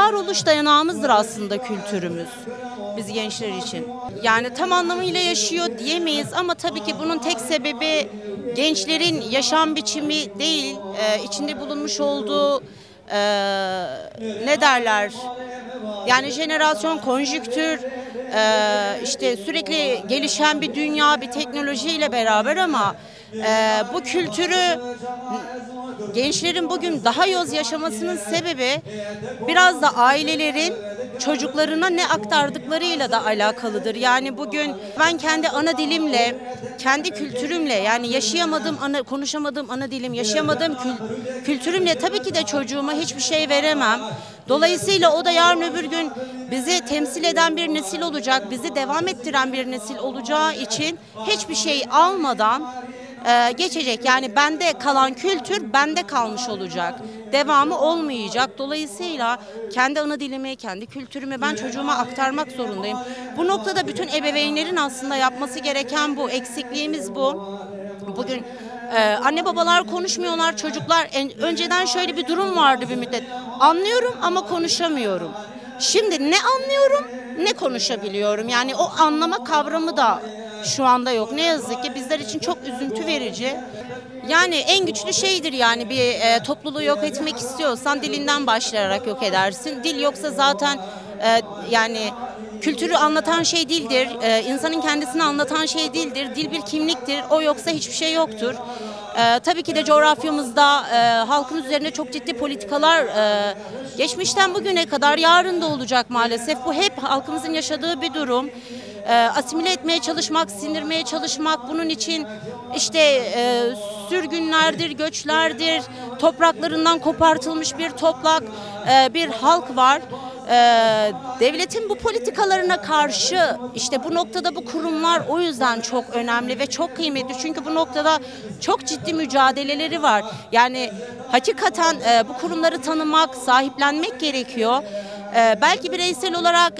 varoluş dayanağımızdır aslında kültürümüz biz gençler için. Yani tam anlamıyla yaşıyor diyemeyiz ama tabii ki bunun tek sebebi gençlerin yaşam biçimi değil, içinde bulunmuş olduğu ne derler? Yani jenerasyon, konjüktür, işte sürekli gelişen bir dünya, bir teknolojiyle beraber ama bu kültürü gençlerin bugün daha yoz yaşamasının sebebi biraz da ailelerin çocuklarına ne aktardıklarıyla da alakalıdır. Yani bugün ben kendi ana dilimle, kendi kültürümle yani yaşayamadığım, konuşamadığım ana dilim, yaşayamadığım kültürümle tabii ki de çocuğuma hiçbir şey veremem. Dolayısıyla o da yarın öbür gün bizi temsil eden bir nesil olacak, bizi devam ettiren bir nesil olacağı için hiçbir şey almadan geçecek. Yani bende kalan kültür bende kalmış olacak. Devamı olmayacak. Dolayısıyla kendi ana dilimi, kendi kültürümü ben çocuğuma aktarmak zorundayım. Bu noktada bütün ebeveynlerin aslında yapması gereken bu. Eksikliğimiz bu. Bugün anne babalar konuşmuyorlar, çocuklar önceden şöyle bir durum vardı bir müddet. Anlıyorum ama konuşamıyorum. Şimdi ne anlıyorum ne konuşabiliyorum. Yani o anlama kavramı da şu anda yok. Ne yazık ki bizler için çok üzüntü verici. Yani en güçlü şeydir yani bir topluluğu yok etmek istiyorsan dilinden başlayarak yok edersin. Dil yoksa zaten yani kültürü anlatan şey dildir. İnsanın kendisini anlatan şey dildir. Dil bir kimliktir. O yoksa hiçbir şey yoktur. Tabii ki de coğrafyamızda halkın üzerine çok ciddi politikalar geçmişten bugüne kadar yarın da olacak maalesef. Bu hep halkımızın yaşadığı bir durum. Asimile etmeye çalışmak, sindirmeye çalışmak, bunun için işte sürgünlerdir, göçlerdir, topraklarından kopartılmış bir toplak, bir halk var. Devletin bu politikalarına karşı işte bu noktada bu kurumlar o yüzden çok önemli ve çok kıymetli. Çünkü bu noktada çok ciddi mücadeleleri var. Yani hakikaten bu kurumları tanımak, sahiplenmek gerekiyor. Belki bireysel olarak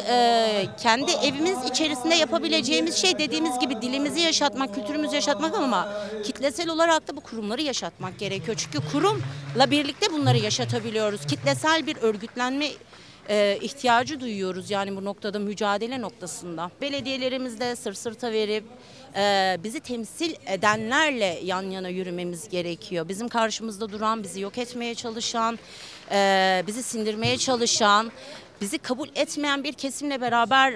kendi evimiz içerisinde yapabileceğimiz şey dediğimiz gibi dilimizi yaşatmak, kültürümüzü yaşatmak ama kitlesel olarak da bu kurumları yaşatmak gerekiyor. Çünkü kurumla birlikte bunları yaşatabiliyoruz. Kitlesel bir örgütlenme ihtiyacı duyuyoruz yani bu noktada mücadele noktasında. Belediyelerimizde sırt sırta verip bizi temsil edenlerle yan yana yürümemiz gerekiyor. Bizim karşımızda duran, bizi yok etmeye çalışan, bizi sindirmeye çalışan, bizi kabul etmeyen bir kesimle beraber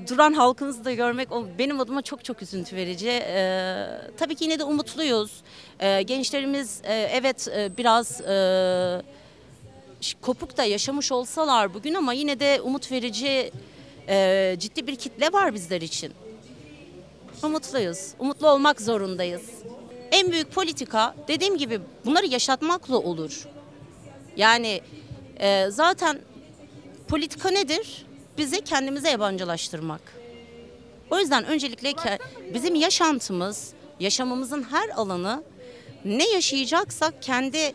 duran halkımızı da görmek benim adıma çok çok üzüntü verici. Tabii ki yine de umutluyuz. Gençlerimiz evet biraz kopuk da yaşamış olsalar bugün ama yine de umut verici ciddi bir kitle var bizler için. Umutluyuz. Umutlu olmak zorundayız. En büyük politika dediğim gibi bunları yaşatmakla olur. Yani zaten politika nedir? Bizi kendimize yabancılaştırmak. O yüzden öncelikle bizim yaşantımız, yaşamımızın her alanı ne yaşayacaksak kendi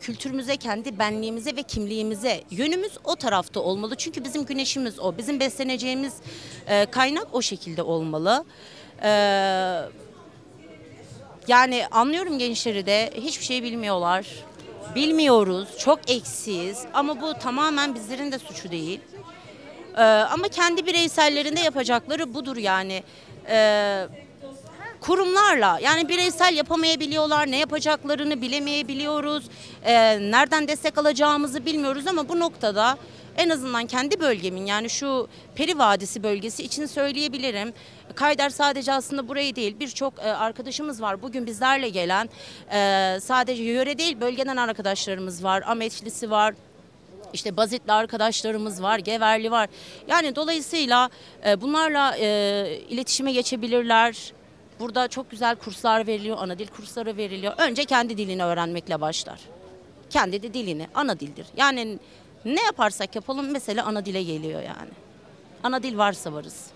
kültürümüze, kendi benliğimize ve kimliğimize yönümüz o tarafta olmalı. Çünkü bizim güneşimiz o, bizim besleneceğimiz kaynak o şekilde olmalı. Yani anlıyorum gençleri de hiçbir şey bilmiyorlar. Bilmiyoruz, çok eksiyiz ama bu tamamen bizlerin de suçu değil. Ama kendi bireysellerinde yapacakları budur yani. Kurumlarla yani bireysel yapamayabiliyorlar, ne yapacaklarını bilemeyebiliyoruz, nereden destek alacağımızı bilmiyoruz ama bu noktada en azından kendi bölgemin yani şu Peri Vadisi bölgesi için söyleyebilirim. Kayder sadece aslında burayı değil birçok arkadaşımız var bugün bizlerle gelen sadece yöre değil bölgeden arkadaşlarımız var, Ameçlisi var. İşte Bazitli arkadaşlarımız var, Geverli var. Yani dolayısıyla bunlarla iletişime geçebilirler. Burada çok güzel kurslar veriliyor, ana dil kursları veriliyor. Önce kendi dilini öğrenmekle başlar. Kendi de dilini, ana dildir. Yani ne yaparsak yapalım mesele ana dile geliyor yani. Ana dil varsa varız.